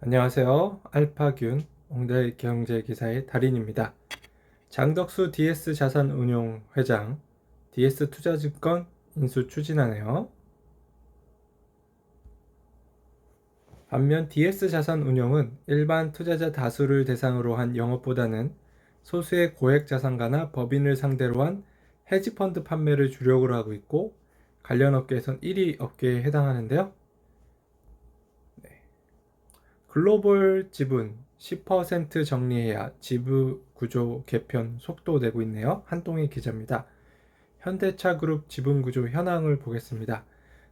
안녕하세요. 알파균 옹달 경제기사의 달인입니다. 장덕수 DS자산운용 회장, DS투자증권 인수 추진하네요. 반면 DS자산운용은 일반 투자자 다수를 대상으로 한 영업보다는 소수의 고액자산가나 법인을 상대로 한 헤지펀드 판매를 주력으로 하고 있고, 관련 업계에선 1위 업계에 해당하는데요. 글로벌 지분 10% 정리해야 지분 구조 개편 속도되고 있네요. 한동희 기자입니다. 현대차그룹 지분 구조 현황을 보겠습니다.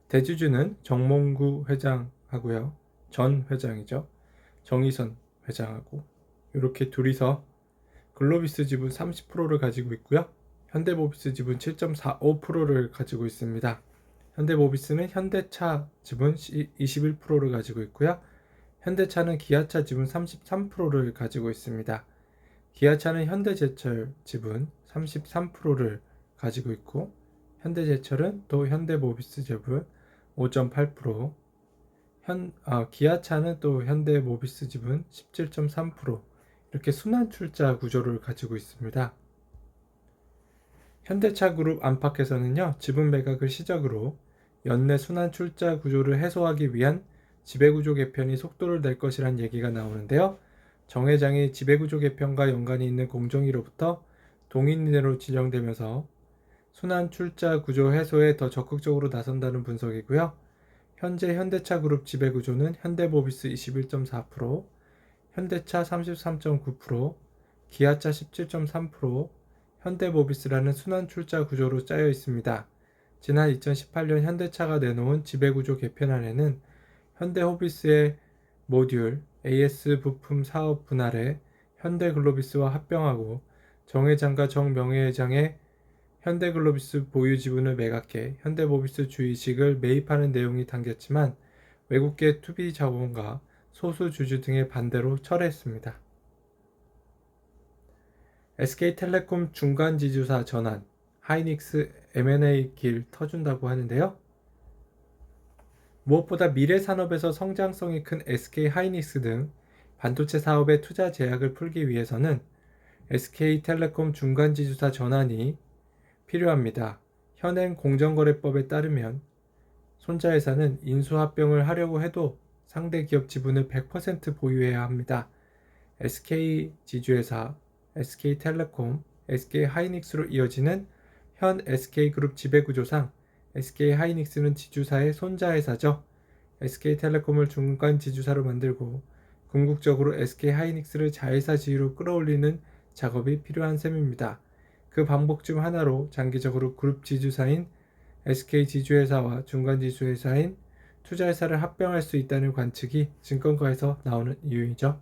대주주는 정몽구 회장하고요. 전 회장이죠. 정의선 회장하고 이렇게 둘이서 글로비스 지분 30%를 가지고 있고요. 현대모비스 지분 7.45%를 가지고 있습니다. 현대모비스는 현대차 지분 21%를 가지고 있고요. 현대차는 기아차 지분 33%를 가지고 있습니다. 기아차는 현대제철 지분 33%를 가지고 있고, 현대제철은 또 현대모비스 지분 5.8%, 기아차는 또 현대모비스 지분 17.3%, 이렇게 순환출자 구조를 가지고 있습니다. 현대차 그룹 안팎에서는요, 지분 매각을 시작으로 연내 순환출자 구조를 해소하기 위한 지배구조 개편이 속도를 낼 것이란 얘기가 나오는데요. 정 회장이 지배구조 개편과 연관이 있는 공정위로부터 동인인으로 지정되면서 순환출자 구조 해소에 더 적극적으로 나선다는 분석이고요. 현재 현대차 그룹 지배구조는 현대모비스 21.4%, 현대차 33.9%, 기아차 17.3%, 현대모비스라는 순환출자 구조로 짜여 있습니다. 지난 2018년 현대차가 내놓은 지배구조 개편안에는 현대호비스의 모듈 AS 부품 사업 분할에 현대글로비스와 합병하고 정 회장과 정 명예회장의 현대글로비스 보유 지분을 매각해 현대모비스 주의식을 매입하는 내용이 담겼지만 외국계 투비 자본과 소수 주주 등의 반대로 철회했습니다. SK텔레콤 중간지주사 전환, 하이닉스 M&A 길 터준다고 하는데요. 무엇보다 미래 산업에서 성장성이 큰 SK하이닉스 등 반도체 사업의 투자 제약을 풀기 위해서는 SK텔레콤 중간지주사 전환이 필요합니다. 현행 공정거래법에 따르면 손자회사는 인수합병을 하려고 해도 상대 기업 지분을 100% 보유해야 합니다. SK지주회사, SK텔레콤, SK하이닉스로 이어지는 현 SK그룹 지배구조상 SK하이닉스는 지주사의 손자회사죠. SK텔레콤을 중간 지주사로 만들고 궁극적으로 SK하이닉스를 자회사 지위로 끌어올리는 작업이 필요한 셈입니다. 그 방법 중 하나로 장기적으로 그룹 지주사인 SK지주회사와 중간 지주회사인 투자회사를 합병할 수 있다는 관측이 증권가에서 나오는 이유이죠.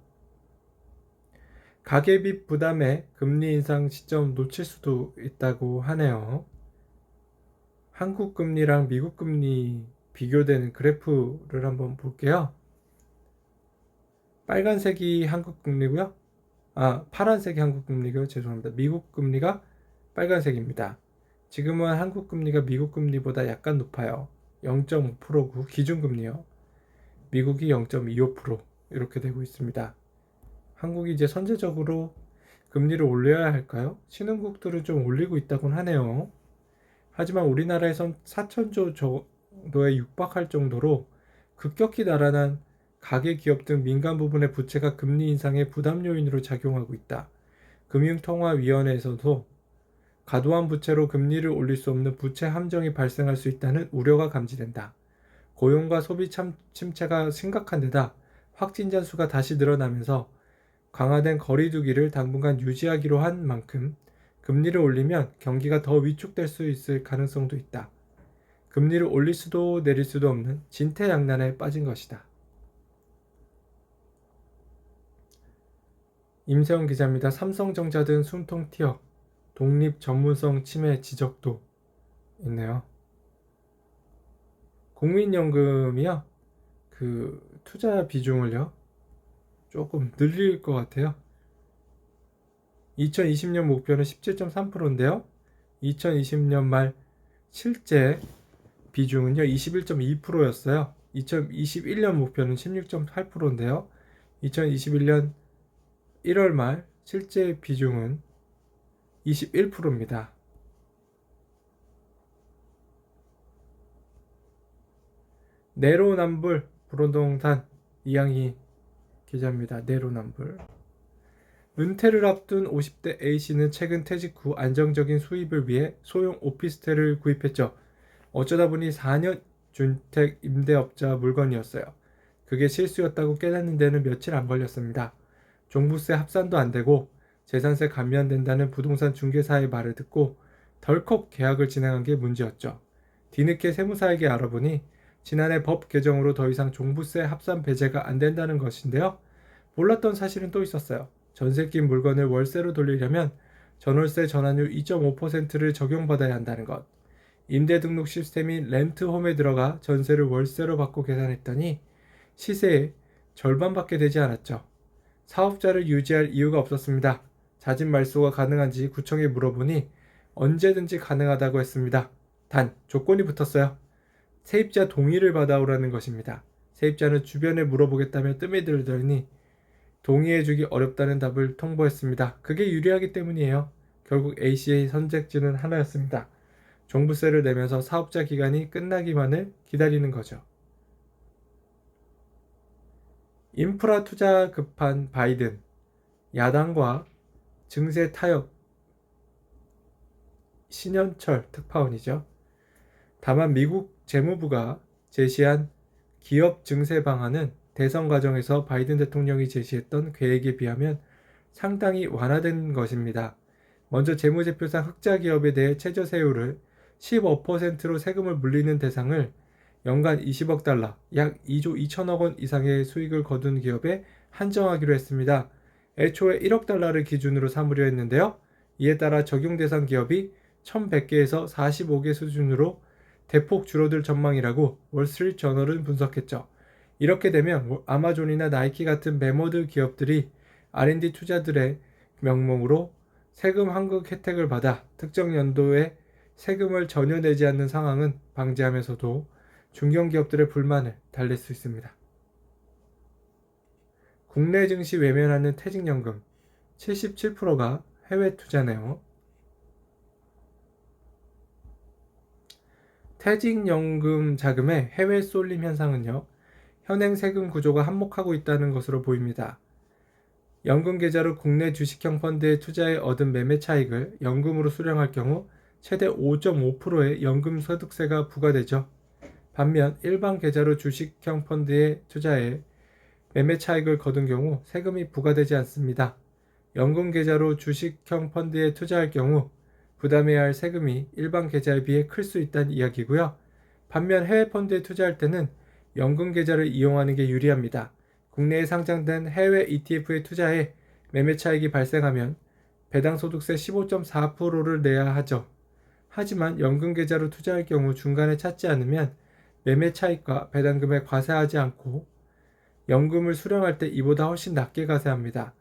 가계빚 부담에 금리 인상 시점 놓칠 수도 있다고 하네요. 한국 금리랑 미국 금리 비교되는 그래프를 한번 볼게요. 빨간색이 한국 금리고요. 파란색이 한국 금리고요. 죄송합니다. 미국 금리가 빨간색입니다. 지금은 한국 금리가 미국 금리보다 약간 높아요. 0.5%고 기준금리요. 미국이 0.25% 이렇게 되고 있습니다. 한국이 이제 선제적으로 금리를 올려야 할까요? 신흥국들은 좀 올리고 있다곤 하네요. 하지만 우리나라에선 4천조 정도에 육박할 정도로 급격히 날아난 가계기업 등 민간 부분의 부채가 금리 인상의 부담 요인으로 작용하고 있다. 금융통화위원회에서도 과도한 부채로 금리를 올릴 수 없는 부채 함정이 발생할 수 있다는 우려가 감지된다. 고용과 소비 침체가 심각한 데다 확진자 수가 다시 늘어나면서 강화된 거리두기를 당분간 유지하기로 한 만큼 금리를 올리면 경기가 더 위축될 수 있을 가능성도 있다. 금리를 올릴 수도 내릴 수도 없는 진퇴양난에 빠진 것이다. 임세훈 기자입니다. 삼성전자 등 숨통 트여 독립 전문성 침해 지적도 있네요. 국민연금이요. 투자 비중을요. 조금 늘릴 것 같아요. 2020년 목표는 17.3%인데요. 2020년 말 실제 비중은요 21.2%였어요. 2021년 목표는 16.8%인데요. 2021년 1월 말 실제 비중은 21%입니다. 내로남불 불호동산 이양희 기자입니다. 내로남불. 은퇴를 앞둔 50대 A씨는 최근 퇴직 후 안정적인 수입을 위해 소형 오피스텔을 구입했죠. 어쩌다 보니 4년 준택 임대업자 물건이었어요. 그게 실수였다고 깨닫는 데는 며칠 안 걸렸습니다. 종부세 합산도 안 되고 재산세 감면된다는 부동산 중개사의 말을 듣고 덜컥 계약을 진행한 게 문제였죠. 뒤늦게 세무사에게 알아보니 지난해 법 개정으로 더 이상 종부세 합산 배제가 안 된다는 것인데요. 몰랐던 사실은 또 있었어요. 전세 낀 물건을 월세로 돌리려면 전월세 전환율 2.5%를 적용받아야 한다는 것. 임대 등록 시스템인 렌트홈에 들어가 전세를 월세로 받고 계산했더니 시세의 절반밖에 되지 않았죠. 사업자를 유지할 이유가 없었습니다. 자진 말소가 가능한지 구청에 물어보니 언제든지 가능하다고 했습니다. 단 조건이 붙었어요. 세입자 동의를 받아오라는 것입니다. 세입자는 주변에 물어보겠다며 뜸에 들더니 동의해주기 어렵다는 답을 통보했습니다. 그게 유리하기 때문이에요. 결국 A씨의 선택지는 하나였습니다. 종부세를 내면서 사업자 기간이 끝나기만을 기다리는 거죠. 인프라 투자 급한 바이든, 야당과 증세 타협, 신현철 특파원이죠. 다만 미국 재무부가 제시한 기업 증세 방안은 대선 과정에서 바이든 대통령이 제시했던 계획에 비하면 상당히 완화된 것입니다. 먼저 재무제표상 흑자 기업에 대해 최저세율을 15%로 세금을 물리는 대상을 연간 20억 달러, 약 2조 2천억 원 이상의 수익을 거둔 기업에 한정하기로 했습니다. 애초에 1억 달러를 기준으로 삼으려 했는데요. 이에 따라 적용 대상 기업이 1100개에서 45개 수준으로 대폭 줄어들 전망이라고 월스트리트 저널은 분석했죠. 이렇게 되면 아마존이나 나이키 같은 매모드 기업들이 R&D 투자들의 명목으로 세금 환급 혜택을 받아 특정 연도에 세금을 전혀 내지 않는 상황은 방지하면서도 중견기업들의 불만을 달랠 수 있습니다. 국내 증시 외면하는 퇴직연금 77%가 해외 투자네요. 퇴직연금 자금의 해외 쏠림 현상은요, 현행 세금 구조가 한몫하고 있다는 것으로 보입니다. 연금 계좌로 국내 주식형 펀드에 투자해 얻은 매매 차익을 연금으로 수령할 경우 최대 5.5%의 연금 소득세가 부과되죠. 반면 일반 계좌로 주식형 펀드에 투자해 매매 차익을 거둔 경우 세금이 부과되지 않습니다. 연금 계좌로 주식형 펀드에 투자할 경우 부담해야 할 세금이 일반 계좌에 비해 클 수 있다는 이야기고요. 반면 해외 펀드에 투자할 때는 연금 계좌를 이용하는 게 유리합니다. 국내에 상장된 해외 ETF에 투자해 매매 차익이 발생하면 배당 소득세 15.4%를 내야 하죠. 하지만 연금 계좌로 투자할 경우 중간에 찾지 않으면 매매 차익과 배당금에 과세하지 않고 연금을 수령할 때 이보다 훨씬 낮게 과세합니다.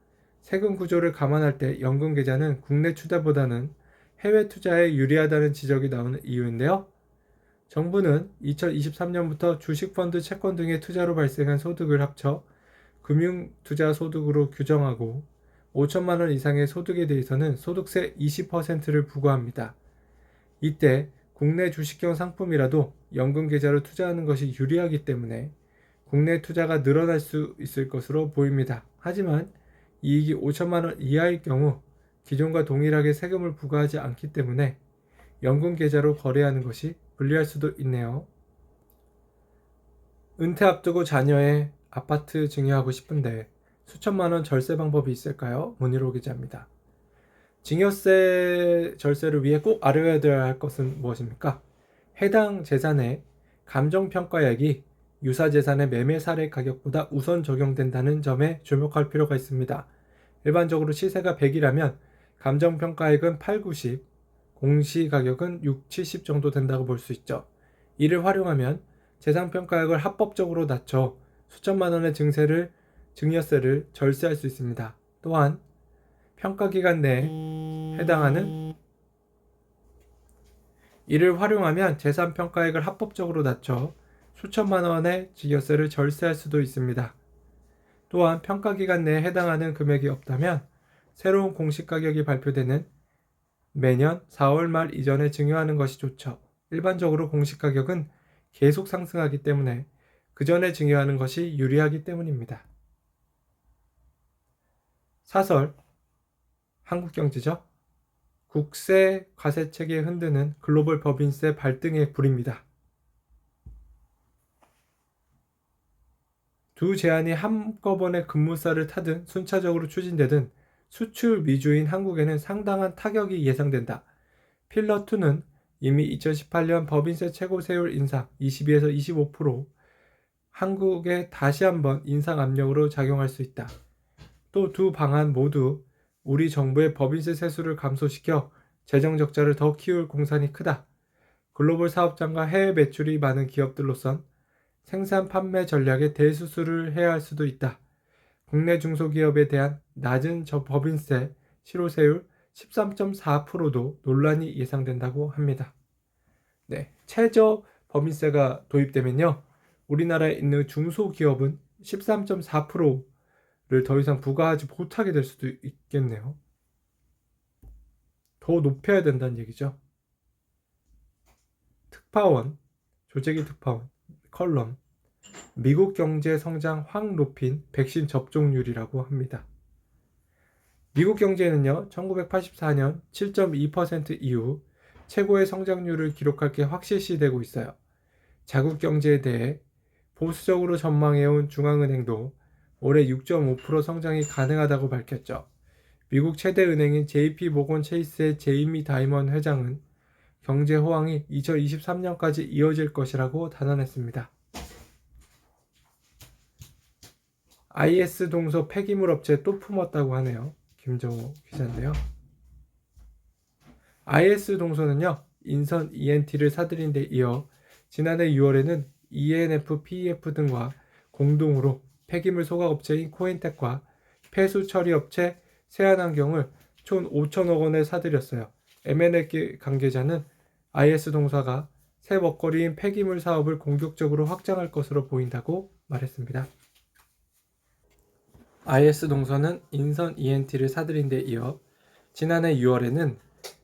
세금 구조를 감안할 때 연금 계좌는 국내 투자보다는 해외 투자에 유리하다는 지적이 나오는 이유인데요. 정부는 2023년부터 주식펀드, 채권 등의 투자로 발생한 소득을 합쳐 금융투자소득으로 규정하고 5천만 원 이상의 소득에 대해서는 소득세 20%를 부과합니다. 이때 국내 주식형 상품이라도 연금 계좌로 투자하는 것이 유리하기 때문에 국내 투자가 늘어날 수 있을 것으로 보입니다. 하지만 이익이 5천만 원 이하일 경우 기존과 동일하게 세금을 부과하지 않기 때문에 연금 계좌로 거래하는 것이 불리할 수도 있네요. 은퇴 앞두고 자녀의 아파트 증여하고 싶은데 수천만 원 절세 방법이 있을까요? 문희로 기자입니다. 증여세 절세를 위해 꼭 알아야 할 것은 무엇입니까? 해당 재산의 감정평가액이 유사 재산의 매매 사례 가격보다 우선 적용된다는 점에 주목할 필요가 있습니다. 일반적으로 시세가 100이라면 감정평가액은 8, 90, 공시가격은 6, 70 정도 된다고 볼 수 있죠. 이를 활용하면 재산평가액을 합법적으로 낮춰 수천만 원의 증여세를 절세할 수 있습니다. 또한 평가기간 내에 해당하는 이를 활용하면 재산평가액을 합법적으로 낮춰 수천만 원의 증여세를 절세할 수도 있습니다. 또한 평가기간 내에 해당하는 금액이 없다면 새로운 공시가격이 발표되는 매년 4월 말 이전에 증여하는 것이 좋죠. 일반적으로 공시가격은 계속 상승하기 때문에 그 전에 증여하는 것이 유리하기 때문입니다. 사설, 한국경제죠. 국세 과세체계 흔드는 글로벌 법인세 발등의 불입니다. 두 제안이 한꺼번에 급무살을 타든 순차적으로 추진되든 수출 위주인 한국에는 상당한 타격이 예상된다. 필러2는 이미 2018년 법인세 최고세율 인상 22에서 25% 한국에 다시 한번 인상 압력으로 작용할 수 있다. 또 두 방안 모두 우리 정부의 법인세 세수를 감소시켜 재정 적자를 더 키울 공산이 크다. 글로벌 사업장과 해외 매출이 많은 기업들로선 생산 판매 전략에 대수술을 해야 할 수도 있다. 국내 중소기업에 대한 낮은 법인세 실효세율 13.4%도 논란이 예상된다고 합니다. 네, 최저 법인세가 도입되면요, 우리나라에 있는 중소기업은 13.4%를 더 이상 부과하지 못하게 될 수도 있겠네요. 더 높여야 된다는 얘기죠. 특파원, 조재기 특파원, 컬럼, 미국 경제 성장 확 높인 백신 접종률이라고 합니다. 미국 경제는요, 1984년 7.2% 이후 최고의 성장률을 기록할 게 확실시되고 있어요. 자국 경제에 대해 보수적으로 전망해온 중앙은행도 올해 6.5% 성장이 가능하다고 밝혔죠. 미국 최대 은행인 JP모건 체이스의 제이미 다이먼 회장은 경제 호황이 2023년까지 이어질 것이라고 단언했습니다. IS 동서 폐기물 업체 또 품었다고 하네요. 김정호 기자인데요. IS 동서는요, 인선 ENT를 사들인 데 이어 지난해 6월에는 ENF, PEF 등과 공동으로 폐기물 소각업체인 코인텍과 폐수 처리업체 세안환경을 총 5천억 원에 사들였어요. M&A 관계자는 IS 동서가 새 먹거리인 폐기물 사업을 공격적으로 확장할 것으로 보인다고 말했습니다. IS 동서는 인선 ENT를 사들인 데 이어 지난해 6월에는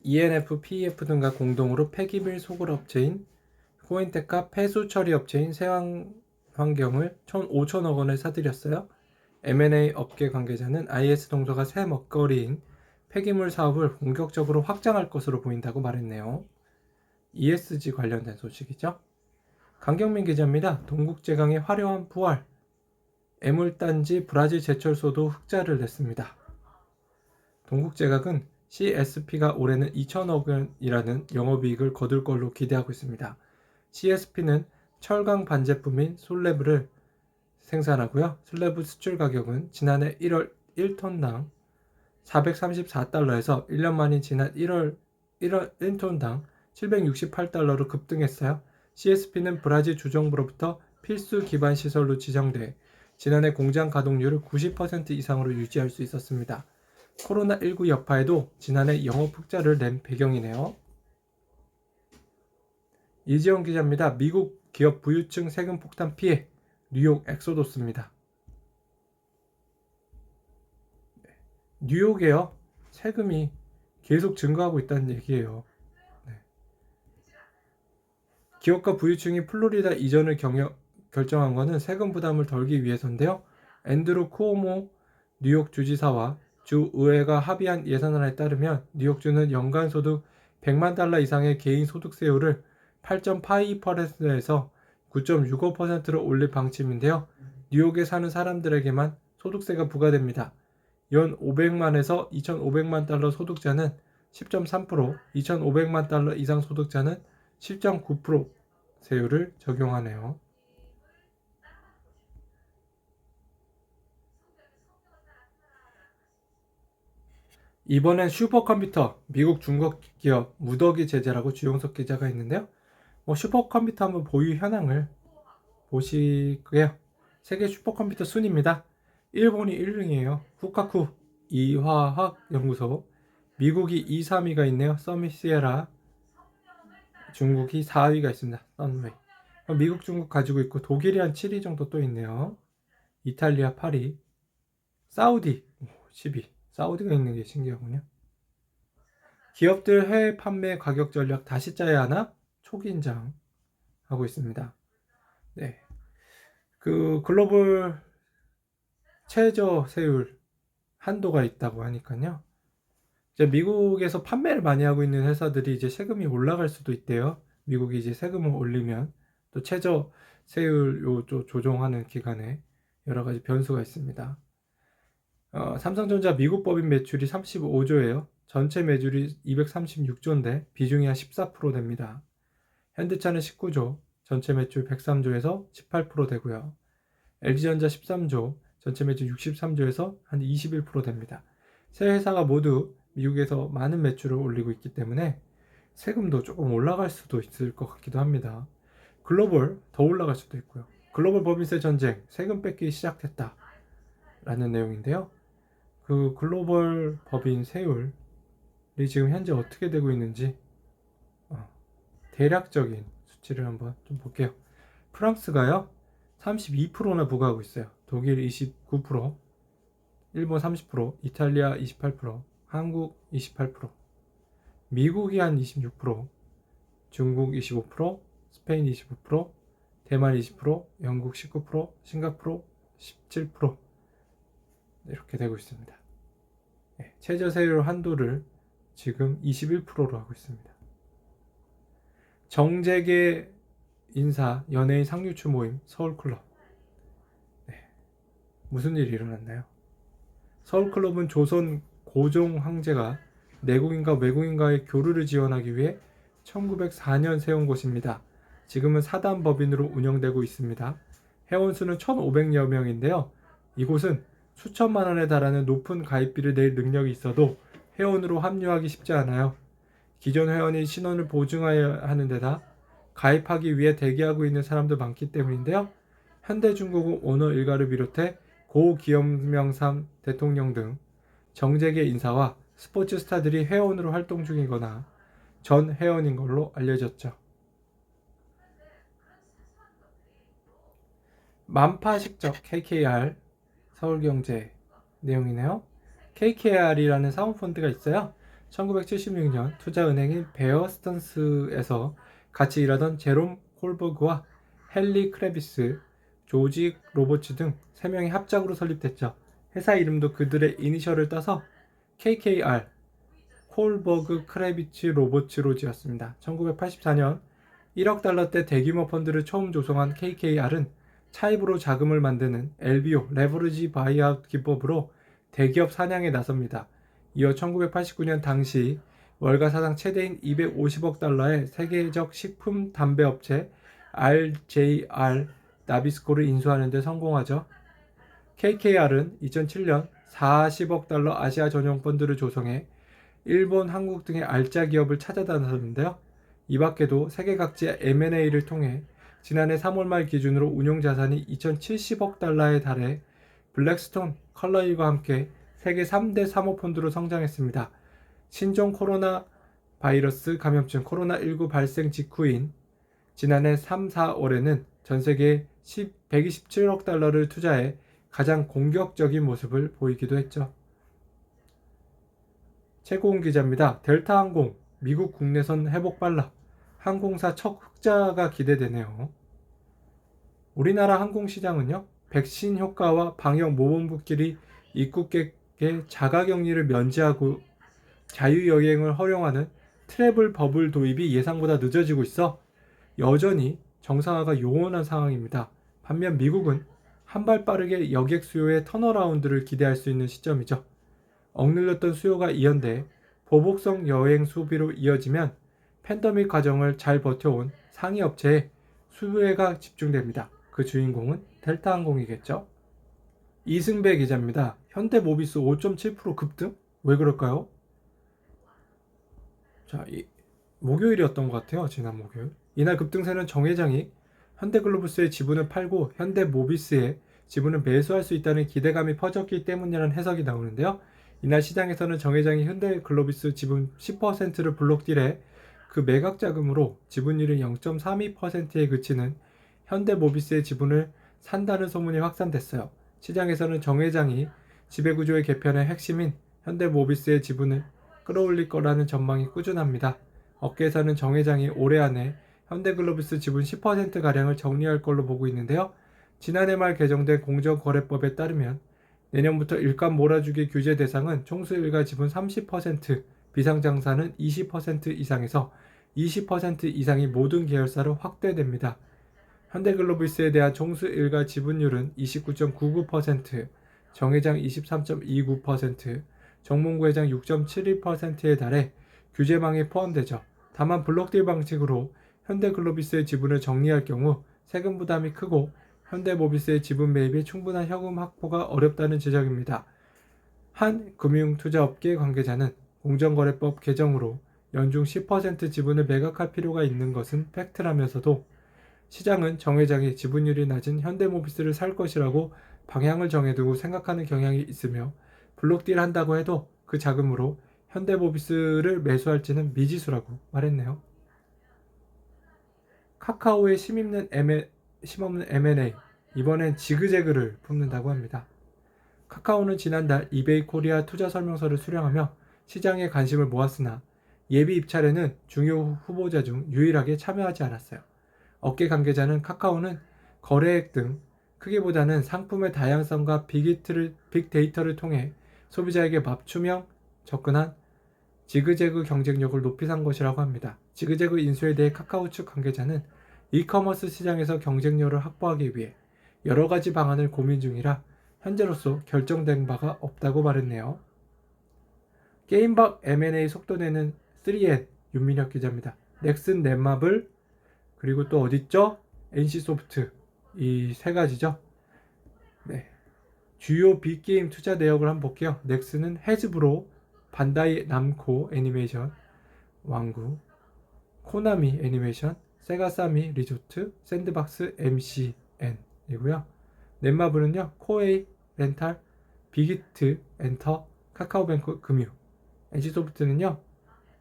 ENF, PEF 등과 공동으로 폐기물 소굴업체인 코인텍과 폐수 처리업체인 세안환경을 총 5천억 원을 사들였어요. M&A 업계 관계자는 IS 동서가 새 먹거리인 폐기물 사업을 본격적으로 확장할 것으로 보인다고 말했네요. ESG 관련된 소식이죠. 강경민 기자입니다. 동국제강의 화려한 부활, 애물단지 브라질 제철소도 흑자를 냈습니다. 동국제강은 CSP가 올해는 2천억 원이라는 영업이익을 거둘 걸로 기대하고 있습니다. CSP는 철강 반제품인 솔레브를 생산하고요. 슬래브 수출 가격은 지난해 1월 1톤당 434달러에서 1년 만인 지난 1월 1톤당 768달러로 급등했어요. CSP는 브라질 주정부로부터 필수 기반 시설로 지정돼 지난해 공장 가동률을 90% 이상으로 유지할 수 있었습니다. 코로나19 여파에도 지난해 영업 흑자를 낸 배경이네요. 이지영 기자입니다. 미국 기업 부유층 세금 폭탄 피해 뉴욕 엑소도스입니다. 뉴욕에요, 세금이 계속 증가하고 있다는 얘기예요. 기업가 부유층이 플로리다 이전을 결정한 것은 세금 부담을 덜기 위해서인데요. 앤드루 쿠오모 뉴욕 주지사와 주의회가 합의한 예산안에 따르면 뉴욕주는 연간 소득 100만 달러 이상의 개인 소득세율을 8.82%에서 9.65%로 올릴 방침인데요. 뉴욕에 사는 사람들에게만 소득세가 부과됩니다. 연 500만에서 2,500만 달러 소득자는 10.3%, 2,500만 달러 이상 소득자는 10.9% 세율을 적용하네요. 이번엔 슈퍼컴퓨터, 미국 중국 기업 무더기 제재라고 주용석 기자가 있는데요. 슈퍼컴퓨터 한번 보유 현황을 보시고요. 세계 슈퍼컴퓨터 순입니다. 일본이 1등이에요. 후카쿠 이화학 연구소, 미국이 2, 3위가 있네요. 서밋시에라, 중국이 4위가 있습니다. 썬웨이. 미국, 중국 가지고 있고 독일이 한 7위 정도 또 있네요. 이탈리아 8위. 사우디 12. 사우디가 있는 게 신기하군요. 기업들 해외 판매 가격 전략 다시 짜야 하나? 초긴장 하고 있습니다. 네. 그 글로벌 최저 세율 한도가 있다고 하니까요. 이제 미국에서 판매를 많이 하고 있는 회사들이 이제 세금이 올라갈 수도 있대요. 미국이 이제 세금을 올리면 또 최저 세율 조정하는 기간에 여러 가지 변수가 있습니다. 삼성전자 미국 법인 매출이 35조예요. 전체 매출이 236조인데 비중이 한 14% 됩니다. 현대차는 19조, 전체 매출 103조에서 18% 되고요. LG전자 13조, 전체 매출 63조에서 한 21% 됩니다. 세 회사가 모두 미국에서 많은 매출을 올리고 있기 때문에 세금도 조금 올라갈 수도 있을 것 같기도 합니다. 글로벌 더 올라갈 수도 있고요. 글로벌 법인세 전쟁, 세금 뺏기 시작했다 라는 내용인데요. 그 글로벌 법인 세율이 지금 현재 어떻게 되고 있는지 대략적인 수치를 한번 좀 볼게요. 프랑스가요 32%나 부과하고 있어요. 독일 29%, 일본 30%, 이탈리아 28%, 한국 28%, 미국이 한 26%, 중국 25%, 스페인 25%, 대만 20%, 영국 19%, 싱가포르 17% 이렇게 되고 있습니다. 네, 최저세율 한도를 지금 21%로 하고 있습니다. 정재계 인사 연예인 상류추 모임 서울클럽. 네, 무슨 일이 일어났나요? 서울클럽은 조선 고종 황제가 내국인과 외국인과의 교류를 지원하기 위해 1904년 세운 곳입니다. 지금은 사단법인으로 운영되고 있습니다. 회원수는 1,500여 명인데요. 이곳은 수천만 원에 달하는 높은 가입비를 낼 능력이 있어도 회원으로 합류하기 쉽지 않아요. 기존 회원이 신원을 보증해야 하는 데다 가입하기 위해 대기하고 있는 사람도 많기 때문인데요. 현대중공업 오너 일가를 비롯해 고 김영삼 대통령 등 정재계 인사와 스포츠 스타들이 회원으로 활동 중이거나 전 회원인 걸로 알려졌죠. 만파식적 KKR 서울경제 내용이네요. KKR이라는 사모펀드가 있어요. 1976년 투자은행인 베어스턴스에서 같이 일하던 제롬 콜버그와 헨리 크레비스, 조지 로버츠 등 3명이 합작으로 설립됐죠. 회사 이름도 그들의 이니셜을 따서 KKR, 콜버그 크레비츠 로버츠로 지었습니다. 1984년 1억 달러대 대규모 펀드를 처음 조성한 KKR은 차입으로 자금을 만드는 LBO, 레버리지 바이아웃 기법으로 대기업 사냥에 나섭니다. 이어 1989년 당시 월가 사상 최대인 250억 달러의 세계적 식품 담배 업체 RJR 나비스코를 인수하는 데 성공하죠. KKR은 2007년 40억 달러 아시아 전용 펀드를 조성해 일본, 한국 등의 알짜 기업을 찾아다녔는데요. 이 밖에도 세계 각지의 M&A를 통해 지난해 3월 말 기준으로 운용 자산이 2,070억 달러에 달해 블랙스톤, 컬러일과 함께 세계 3대 사모펀드로 성장했습니다. 신종 코로나 바이러스 감염증 코로나19 발생 직후인 지난해 3, 4월에는 전 세계에 127억 달러를 투자해 가장 공격적인 모습을 보이기도 했죠. 최고은 기자입니다. 델타항공 미국 국내선 회복 빨라. 항공사 첫 흑자가 기대되네요. 우리나라 항공시장은요. 백신 효과와 방역 모범국끼리 입국객의 자가격리를 면제하고 자유여행을 허용하는 트래블 버블 도입이 예상보다 늦어지고 있어 여전히 정상화가 요원한 상황입니다. 반면 미국은 한 발 빠르게 여객 수요의 턴어라운드를 기대할 수 있는 시점이죠. 억눌렸던 수요가 이연돼 보복성 여행 소비로 이어지면 팬데믹 과정을 잘 버텨온 상위 업체에 수혜가 집중됩니다. 그 주인공은 델타항공이겠죠. 이승배 기자입니다. 현대모비스 5.7% 급등? 왜 그럴까요? 자, 목요일이었던 것 같아요. 지난 목요일. 이날 급등세는 정 회장이 현대글로비스의 지분을 팔고 현대모비스의 지분을 매수할 수 있다는 기대감이 퍼졌기 때문이라는 해석이 나오는데요. 이날 시장에서는 정 회장이 현대글로비스 지분 10%를 블록딜해 그 매각 자금으로 지분율이 0.32%에 그치는 현대모비스의 지분을 산다는 소문이 확산됐어요. 시장에서는 정 회장이 지배구조의 개편의 핵심인 현대모비스의 지분을 끌어올릴 거라는 전망이 꾸준합니다. 업계에서는 정 회장이 올해 안에 현대글로비스 지분 10%가량을 정리할 걸로 보고 있는데요. 지난해 말 개정된 공정거래법에 따르면 내년부터 일감 몰아주기 규제 대상은 총수 일가 지분 30%, 비상장사는 20% 이상에서 20% 이상이 모든 계열사로 확대됩니다. 현대글로비스에 대한 총수 일가 지분율은 29.99%, 정 회장 23.29%, 정몽구 회장 6.71%에 달해 규제망에 포함되죠. 다만 블록딜 방식으로 현대글로비스의 지분을 정리할 경우 세금 부담이 크고 현대모비스의 지분 매입에 충분한 현금 확보가 어렵다는 지적입니다. 한 금융투자업계 관계자는 공정거래법 개정으로 연중 10% 지분을 매각할 필요가 있는 것은 팩트라면서도 시장은 정 회장이 지분율이 낮은 현대모비스를 살 것이라고 방향을 정해두고 생각하는 경향이 있으며 블록딜 한다고 해도 그 자금으로 현대모비스를 매수할지는 미지수라고 말했네요. 카카오의 힘없는 M&A, 이번엔 지그재그를 품는다고 합니다. 카카오는 지난달 이베이 코리아 투자 설명서를 수령하며 시장에 관심을 모았으나 예비 입찰에는 중요 후보자 중 유일하게 참여하지 않았어요. 업계 관계자는 카카오는 거래액 등 크기보다는 상품의 다양성과 빅데이터를 통해 소비자에게 맞춤형 접근한 지그재그 경쟁력을 높이 산 것이라고 합니다. 지그재그 인수에 대해 카카오 측 관계자는 이커머스 시장에서 경쟁력을 확보하기 위해 여러 가지 방안을 고민 중이라 현재로서 결정된 바가 없다고 말했네요. 게임박 M&A 속도내는 3N 윤민혁 기자입니다. 넥슨, 넷마블, 그리고 또 어딨죠? NC소프트, 이 세 가지죠. 네. 주요 빅게임 투자 내역을 한번 볼게요. 넥슨은 해즈브로, 반다이 남코 애니메이션, 왕구, 코나미 애니메이션, 세가사미 리조트, 샌드박스 MCN이고요. 넷마블은요, 코에이 렌탈, 빅히트 엔터, 카카오뱅크 금융. NC소프트는요,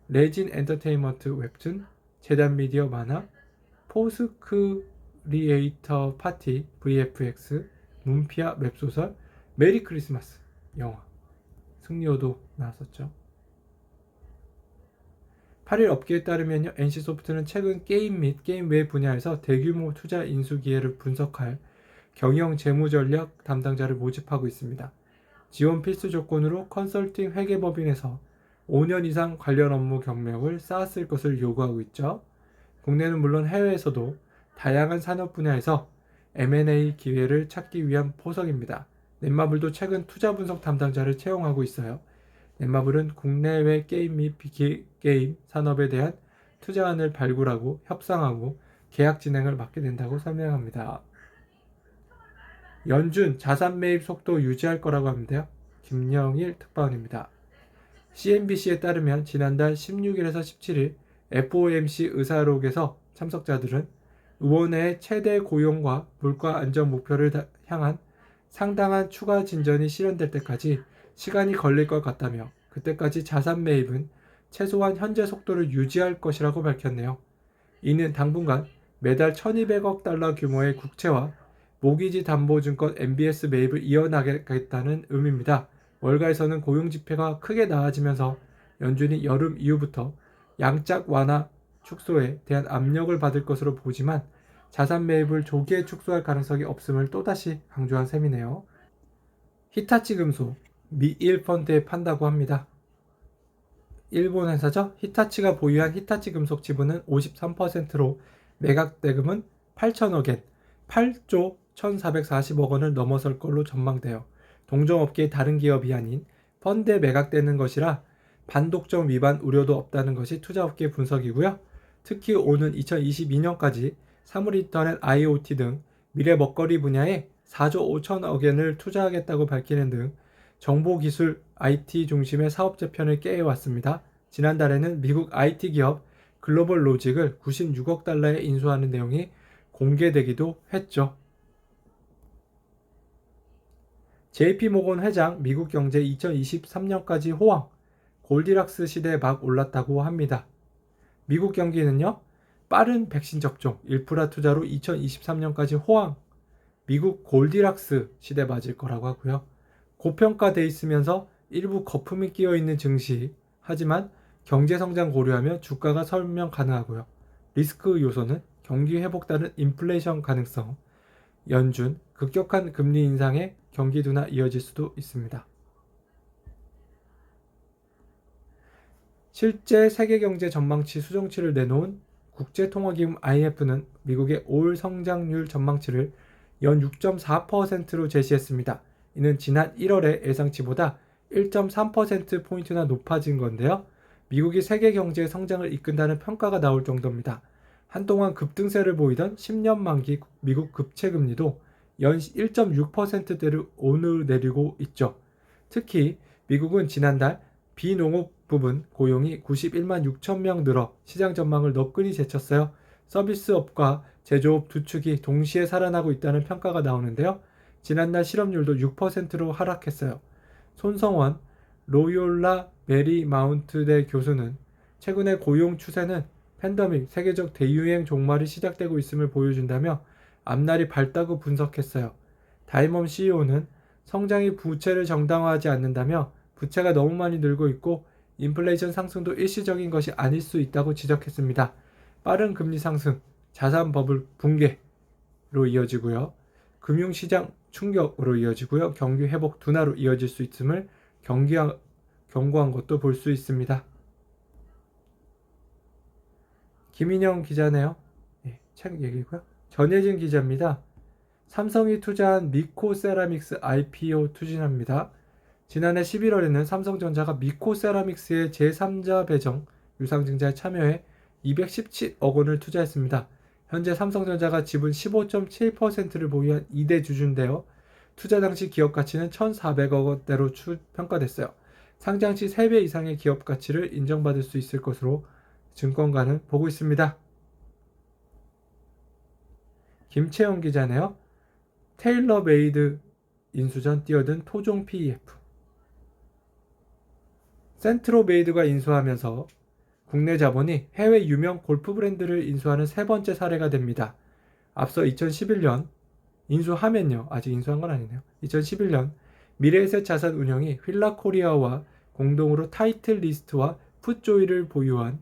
레진 엔터테인먼트 웹툰, 재단 미디어 만화, 포스 크리에이터 파티 VFX, 문피아 웹소설, 메리 크리스마스 영화, 승리호도 나왔었죠. 8일 업계에 따르면 NC소프트는 최근 게임 및 게임 외 분야에서 대규모 투자 인수 기회를 분석할 경영 재무전략 담당자를 모집하고 있습니다. 지원 필수 조건으로 컨설팅 회계법인에서 5년 이상 관련 업무 경력을 쌓았을 것을 요구하고 있죠. 국내는 물론 해외에서도 다양한 산업 분야에서 M&A 기회를 찾기 위한 포석입니다. 넷마블도 최근 투자 분석 담당자를 채용하고 있어요. 넷마블은 국내외 게임 및 비게임 산업에 대한 투자안을 발굴하고 협상하고 계약 진행을 맡게 된다고 설명합니다. 연준 자산 매입 속도 유지할 거라고 하는데요. 김영일 특파원입니다. CNBC에 따르면 지난달 16일에서 17일 FOMC 의사록에서 참석자들은 의원회의 최대 고용과 물가 안정 목표를 향한 상당한 추가 진전이 실현될 때까지 시간이 걸릴 것 같다며 그때까지 자산 매입은 최소한 현재 속도를 유지할 것이라고 밝혔네요. 이는 당분간 매달 1200억 달러 규모의 국채와 모기지 담보증권 MBS 매입을 이어나가겠다는 의미입니다. 월가에서는 고용 지표가 크게 나아지면서 연준이 여름 이후부터 양적 완화 축소에 대한 압력을 받을 것으로 보지만 자산 매입을 조기에 축소할 가능성이 없음을 또다시 강조한 셈이네요. 히타치 금속, 미일 펀드에 판다고 합니다. 일본 회사죠. 히타치가 보유한 히타치 금속 지분은 53%로 매각 대금은 8천억엔, 8조 1,440억 원을 넘어설 걸로 전망되어 동종업계의 다른 기업이 아닌 펀드에 매각되는 것이라 반독점 위반 우려도 없다는 것이 투자업계 분석이고요. 특히 오는 2022년까지 사물인터넷 IoT 등 미래 먹거리 분야에 4조 5천억 엔을 투자하겠다고 밝히는 등 정보기술 IT 중심의 사업 재편을 깨해왔습니다. 지난달에는 미국 IT 기업 글로벌 로직을 96억 달러에 인수하는 내용이 공개되기도 했죠. JP모건 회장 미국 경제 2023년까지 호황, 골디락스 시대에 막 올랐다고 합니다. 미국 경기는요, 빠른 백신 접종, 인프라 투자로 2023년까지 호황, 미국 골디락스 시대 맞을 거라고 하고요. 고평가돼 있으면서 일부 거품이 끼어 있는 증시, 하지만 경제 성장 고려하며 주가가 설명 가능하고요. 리스크 요소는 경기 회복 따른 인플레이션 가능성, 연준, 급격한 금리 인상의 경기 둔화 이어질 수도 있습니다. 실제 세계 경제 전망치 수정치를 내놓은 국제통화기금 IMF는 미국의 올 성장률 전망치를 연 6.4%로 제시했습니다. 이는 지난 1월의 예상치보다 1.3%포인트나 높아진 건데요. 미국이 세계 경제의 성장을 이끈다는 평가가 나올 정도입니다. 한동안 급등세를 보이던 10년 만기 미국 국채금리도 연 1.6%대를 오르내리고 있죠. 특히 미국은 지난달 비농업 부분 고용이 91만 6천 명 늘어 시장 전망을 너끈히 제쳤어요. 서비스업과 제조업 두 축이 동시에 살아나고 있다는 평가가 나오는데요. 지난달 실업률도 6%로 하락했어요. 손성원 로욜라 메리마운트대 교수는 최근의 고용 추세는 팬데믹 세계적 대유행 종말이 시작되고 있음을 보여준다며 앞날이 밝다고 분석했어요. 다이멈 CEO는 성장이 부채를 정당화하지 않는다며 부채가 너무 많이 늘고 있고 인플레이션 상승도 일시적인 것이 아닐 수 있다고 지적했습니다. 빠른 금리 상승, 자산 버블 붕괴로 이어지고요. 금융시장 충격으로 이어지고요. 경기 회복 둔화로 이어질 수 있음을 경고한 것도 볼 수 있습니다. 김인영 기자네요. 책 얘기고요. 전혜진 기자입니다. 삼성이 투자한 미코세라믹스 IPO 추진합니다. 지난해 11월에는 삼성전자가 미코세라믹스의 제3자 배정 유상증자에 참여해 217억 원을 투자했습니다. 현재 삼성전자가 지분 15.7%를 보유한 2대 주주인데요. 투자 당시 기업 가치는 1,400억 원대로 평가됐어요. 상장 시 3배 이상의 기업 가치를 인정받을 수 있을 것으로 증권가는 보고 있습니다. 김채영 기자네요. 테일러메이드 인수 전 뛰어든 토종 PEF. 센트로메이드가 인수하면서 국내 자본이 해외 유명 골프 브랜드를 인수하는 세 번째 사례가 됩니다. 앞서 2011년 인수하면요. 아직 인수한 건 아니네요. 2011년 미래에셋 자산 운용이 휠라코리아와 공동으로 타이틀 리스트와 풋조이를 보유한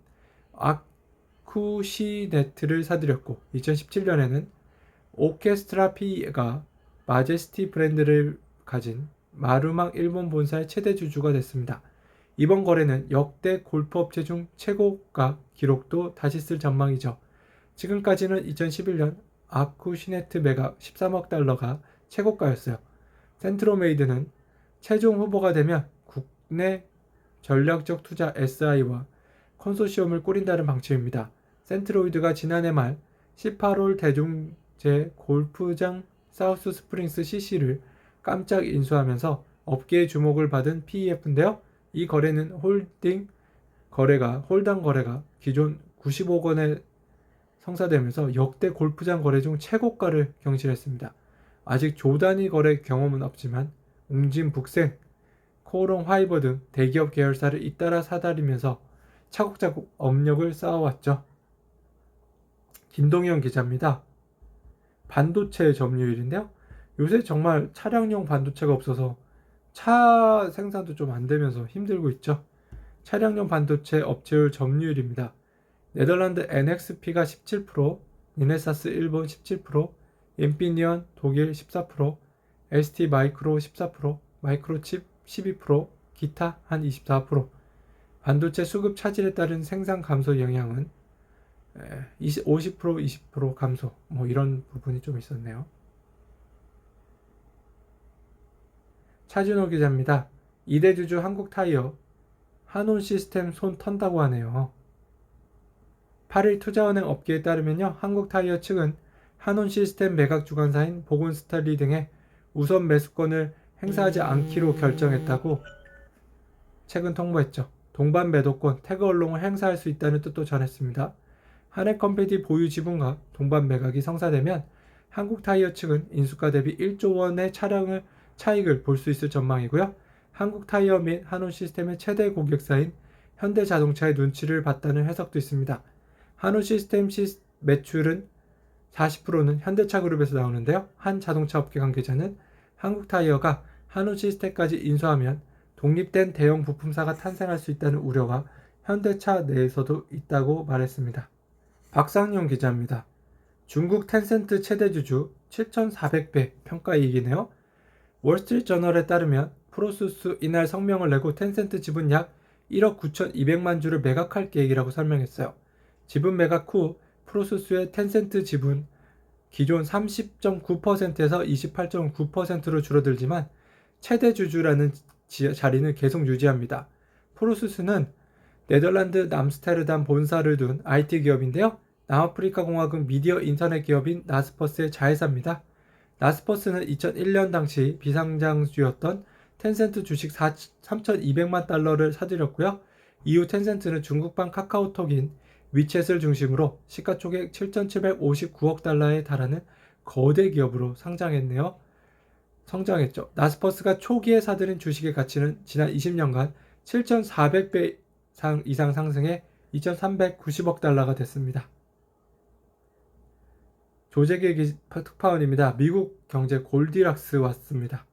아쿠시네트를 사들였고 2017년에는 오케스트라 P가 마제스티 브랜드를 가진 마루망 일본 본사의 최대 주주가 됐습니다. 이번 거래는 역대 골프 업체 중 최고가 기록도 다시 쓸 전망이죠. 지금까지는 2011년 아쿠시네트 매각 13억 달러가 최고가였어요. 센트로메이드는 최종 후보가 되면 국내 전략적 투자 SI와 컨소시엄을 꾸린다는 방침입니다. 센트로이드가 지난해 말 18홀 대중제 골프장 사우스 스프링스 CC를 깜짝 인수하면서 업계의 주목을 받은 PEF인데요. 이 거래는 홀당 거래가 기존 90억 원에 성사되면서 역대 골프장 거래 중 최고가를 경신했습니다. 아직 조단위 거래 경험은 없지만 웅진 북생, 코오롱 화이버 등 대기업 계열사를 잇따라 사다리면서 차곡차곡 업력을 쌓아왔죠. 김동현 기자입니다. 반도체 점유율인데요. 요새 정말 차량용 반도체가 없어서 차 생산도 좀 안 되면서 힘들고 있죠. 차량용 반도체 업체율 점유율입니다. 네덜란드 NXP가 17%, 리네사스 일본 17%, 인피니언 독일 14%, ST 마이크로 14%, 마이크로칩 12%, 기타 한 24%. 반도체 수급 차질에 따른 생산 감소 영향은 50% 20% 감소, 이런 부분이 좀 있었네요. 차준호 기자입니다. 2대 주주 한국타이어 한온 시스템 손 턴다고 하네요. 8일 투자은행 업계에 따르면요. 한국타이어 측은 한온 시스템 매각 주관사인 보건스타리 등의 우선 매수권을 행사하지 않기로 결정했다고 최근 통보했죠. 동반 매도권, 태그 얼롱을 행사할 수 있다는 뜻도 전했습니다. 한해컴패티 보유 지분과 동반 매각이 성사되면 한국타이어 측은 인수가 대비 1조 원의 차익을 볼 수 있을 전망이고요. 한국타이어 및 한온 시스템의 최대 고객사인 현대자동차의 눈치를 봤다는 해석도 있습니다. 한온 시스템 매출은 40%는 현대차 그룹에서 나오는데요. 한 자동차 업계 관계자는 한국타이어가 한우 시스템까지 인수하면 독립된 대형 부품사가 탄생할 수 있다는 우려가 현대차 내에서도 있다고 말했습니다. 박상용 기자입니다. 중국 텐센트 최대 주주 7,400배 평가이익이네요. 월스트리트저널에 따르면 프로세스 이날 성명을 내고 텐센트 지분 약 1억 9,200만 주를 매각할 계획이라고 설명했어요. 지분 매각 후 프로세스의 텐센트 지분 기존 30.9%에서 28.9%로 줄어들지만 최대 주주라는 자리는 계속 유지합니다. 프로세스는 네덜란드 남스테르담 본사를 둔 IT 기업인데요. 남아프리카 공화국 미디어 인터넷 기업인 나스퍼스의 자회사입니다. 나스퍼스는 2001년 당시 비상장주였던 텐센트 주식 3,200만 달러를 사들였고요. 이후 텐센트는 중국발 카카오톡인 위챗을 중심으로 시가총액 7,759억 달러에 달하는 거대 기업으로 성장했죠. 나스퍼스가 초기에 사들인 주식의 가치는 지난 20년간 7,400배 이상 상승해 2,390억 달러가 됐습니다. 조재기 특파원입니다. 미국 경제 골디락스 왔습니다.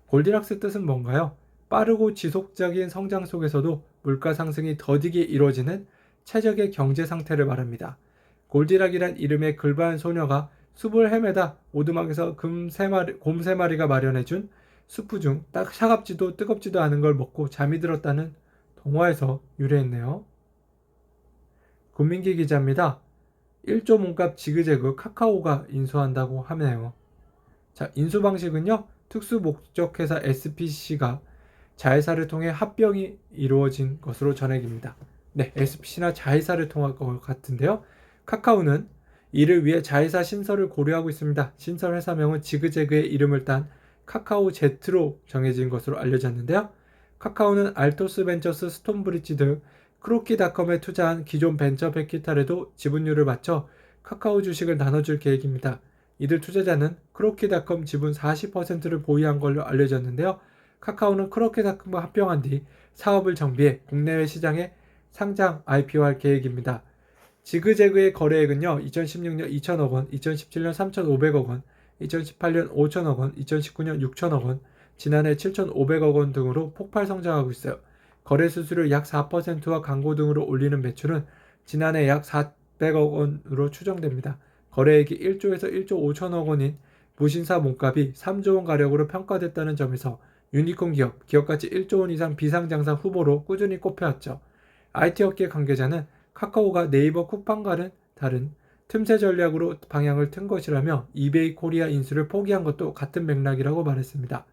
골디락스 뜻은 뭔가요? 빠르고 지속적인 성장 속에서도 물가 상승이 더디게 이루어지는 최적의 경제 상태를 말합니다. 골디락이란 이름의 글바한 소녀가 숲을 헤매다 오두막에서 곰 3마리가 마련해준 수프 중 딱 차갑지도 뜨겁지도 않은 걸 먹고 잠이 들었다는 동화에서 유래했네요. 군민기 기자입니다. 1조 몸값 지그재그 카카오가 인수한다고 하네요. 자, 인수 방식은요. 특수목적회사 SPC가 자회사를 통해 합병이 이루어진 것으로 전해집니다. 네, SPC나 자회사를 통할 것 같은데요. 카카오는 이를 위해 자회사 신설을 고려하고 있습니다. 신설 회사명은 지그재그의 이름을 딴 카카오 제트로 정해진 것으로 알려졌는데요. 카카오는 알토스 벤처스, 스톤브리지 등 크로키닷컴에 투자한 기존 벤처 캐피탈에도 지분율을 맞춰 카카오 주식을 나눠줄 계획입니다. 이들 투자자는 크로키닷컴 지분 40%를 보유한 걸로 알려졌는데요. 카카오는 크로키닷컴과 합병한 뒤 사업을 정비해 국내외 시장에 상장 IPO할 계획입니다. 지그재그의 거래액은요. 2016년 2천억 원, 2017년 3,500억 원, 2018년 5천억 원, 2019년 6천억 원, 지난해 7,500억 원 등으로 폭발 성장하고 있어요. 거래 수수료 약 4%와 광고 등으로 올리는 매출은 지난해 약 400억 원으로 추정됩니다. 거래액이 1조에서 1조 5천억 원인 무신사 몸값이 3조 원 가량으로 평가됐다는 점에서 유니콘 기업가치 1조 원 이상 비상장사 후보로 꾸준히 꼽혀왔죠. IT업계 관계자는 카카오가 네이버 쿠팡과는 다른 틈새 전략으로 방향을 튼 것이라며 이베이 코리아 인수를 포기한 것도 같은 맥락이라고 말했습니다.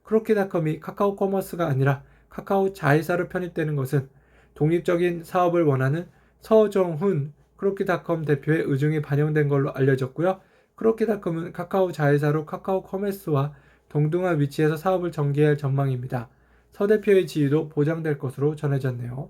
크로키닷컴이 카카오 커머스가 아니라 카카오 자회사로 편입되는 것은 독립적인 사업을 원하는 서정훈 크로키닷컴 대표의 의중이 반영된 걸로 알려졌고요. 크로키닷컴은 카카오 자회사로 카카오 커머스와 동등한 위치에서 사업을 전개할 전망입니다. 서 대표의 지위도 보장될 것으로 전해졌네요.